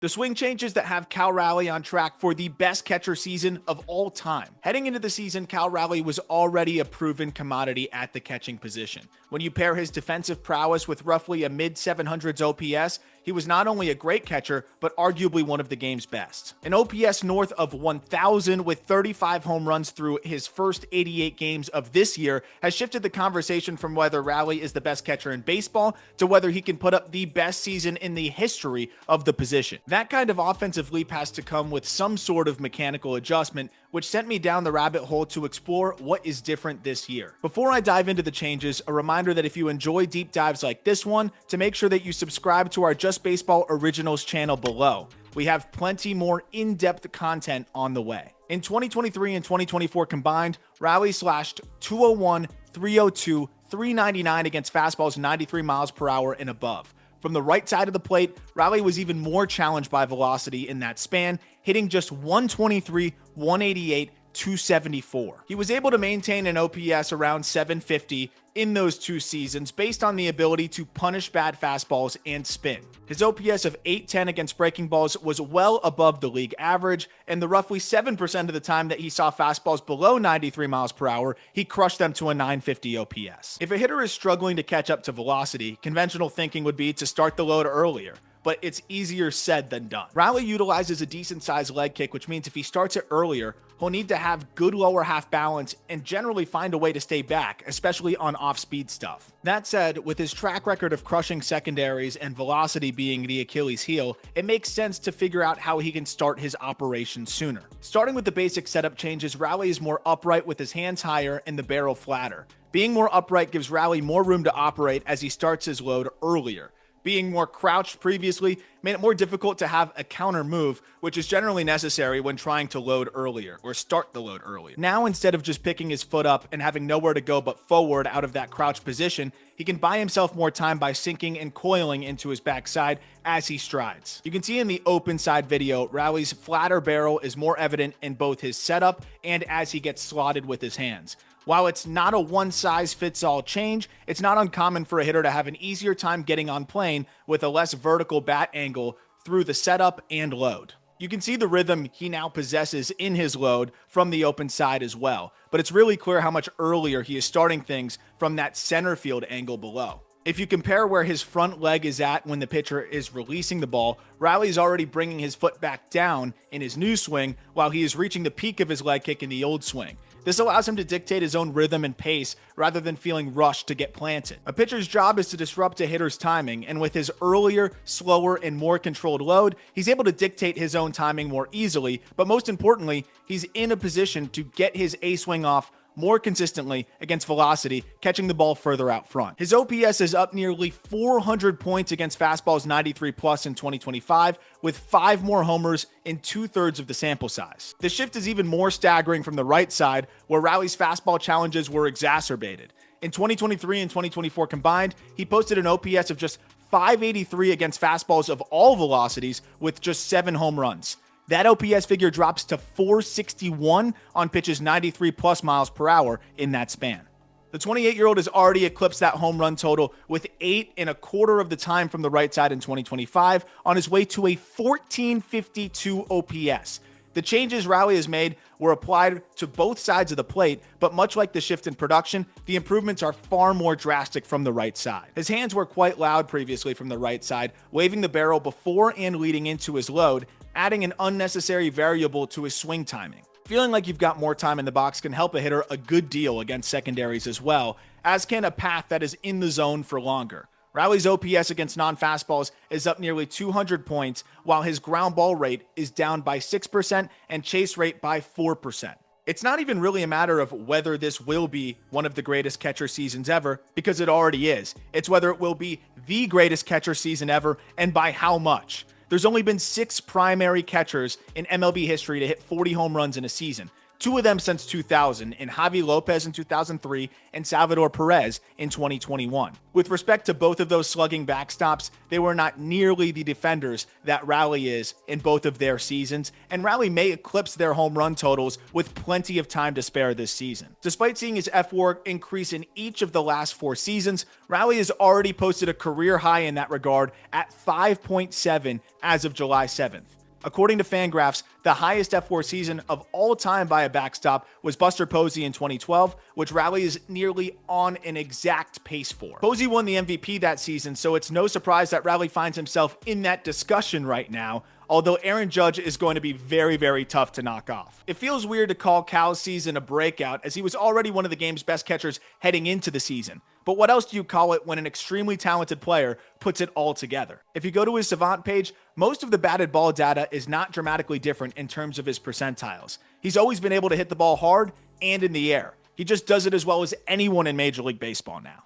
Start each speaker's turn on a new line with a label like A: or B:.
A: The swing changes that have Cal Raleigh on track for the best catcher season of all time. Heading into the season, Cal Raleigh was already a proven commodity at the catching position. When you pair his defensive prowess with roughly a mid-700s OPS, he was not only a great catcher, but arguably one of the game's best. An OPS north of 1,000 with 35 home runs through his first 88 games of this year has shifted the conversation from whether Raleigh is the best catcher in baseball to whether he can put up the best season in the history of the position. That kind of offensive leap has to come with some sort of mechanical adjustment, which sent me down the rabbit hole to explore what is different this year. Before I dive into the changes, a reminder that if you enjoy deep dives like this one, to make sure that you subscribe to our Just Baseball Originals channel below. We have plenty more in-depth content on the way. In 2023 and 2024 combined, Raleigh slashed 201, 302, 399 against fastballs 93 miles per hour and above. From the right side of the plate, Raleigh was even more challenged by velocity in that span, hitting just 123, 188, 274. He was able to maintain an OPS around 750 in those two seasons based on the ability to punish bad fastballs and spin. His OPS of 810 against breaking balls was well above the league average, and the roughly 7% of the time that he saw fastballs below 93 miles per hour, he crushed them to a 950 OPS. If a hitter is struggling to catch up to velocity, conventional thinking would be to start the load earlier, but it's easier said than done. Raleigh utilizes a decent-sized leg kick, which means if he starts it earlier, he'll need to have good lower half balance and generally find a way to stay back, especially on off-speed stuff. That said, with his track record of crushing secondaries and velocity being the Achilles heel, it makes sense to figure out how he can start his operation sooner. Starting with the basic setup changes, Raleigh is more upright with his hands higher and the barrel flatter. Being more upright gives Raleigh more room to operate as he starts his load earlier. Being more crouched previously made it more difficult to have a counter move, which is generally necessary when trying to load earlier or start the load earlier. Now, instead of just picking his foot up and having nowhere to go but forward out of that crouch position, he can buy himself more time by sinking and coiling into his backside as he strides. You can see in the open side video, Raleigh's flatter barrel is more evident in both his setup and as he gets slotted with his hands. While it's not a one-size-fits-all change, it's not uncommon for a hitter to have an easier time getting on plane with a less vertical bat angle through the setup and load. You can see the rhythm he now possesses in his load from the open side as well, but it's really clear how much earlier he is starting things from that center field angle below. If you compare where his front leg is at when the pitcher is releasing the ball, Raleigh's already bringing his foot back down in his new swing while he is reaching the peak of his leg kick in the old swing. This allows him to dictate his own rhythm and pace rather than feeling rushed to get planted. A pitcher's job is to disrupt a hitter's timing, and with his earlier, slower, and more controlled load, he's able to dictate his own timing more easily, but most importantly, he's in a position to get his A-swing off more consistently against velocity, catching the ball further out front. His OPS is up nearly 400 points against fastballs 93 plus in 2025, with 5 more homers in 2/3 of the sample size. The shift is even more staggering from the right side, where Raleigh's fastball challenges were exacerbated. In 2023 and 2024 combined, he posted an OPS of just 583 against fastballs of all velocities with just 7 home runs. That OPS figure drops to 461 on pitches 93 plus miles per hour in that span. The 28-year-old has already eclipsed that home run total with 8.25 of the time from the right side in 2025 on his way to a 1452 OPS. The changes Raleigh has made were applied to both sides of the plate, but much like the shift in production, the improvements are far more drastic from the right side. His hands were quite loud previously from the right side, waving the barrel before and leading into his load, adding an unnecessary variable to his swing timing. Feeling like you've got more time in the box can help a hitter a good deal against secondaries as well, as can a path that is in the zone for longer. Raleigh's OPS against non-fastballs is up nearly 200 points, while his ground ball rate is down by 6% and chase rate by 4%. It's not even really a matter of whether this will be one of the greatest catcher seasons ever, because it already is. It's whether it will be the greatest catcher season ever and by how much. There's only been 6 primary catchers in MLB history to hit 40 home runs in a season. two of them since 2000, in Javi Lopez in 2003 and Salvador Perez in 2021. With respect to both of those slugging backstops, they were not nearly the defenders that Raleigh is in both of their seasons, and Raleigh may eclipse their home run totals with plenty of time to spare this season. Despite seeing his FWAR increase in each of the last 4 seasons, Raleigh has already posted a career high in that regard at 5.7 as of July 7th. According to Fangraphs, the highest FWAR season of all time by a backstop was Buster Posey in 2012, which Raleigh is nearly on an exact pace for. Posey won the MVP that season, so it's no surprise that Raleigh finds himself in that discussion right now, although Aaron Judge is going to be very, very tough to knock off. It feels weird to call Cal's season a breakout, as he was already one of the game's best catchers heading into the season. But what else do you call it when an extremely talented player puts it all together? If you go to his Savant page, most of the batted ball data is not dramatically different in terms of his percentiles. He's always been able to hit the ball hard and in the air. He just does it as well as anyone in Major League Baseball now.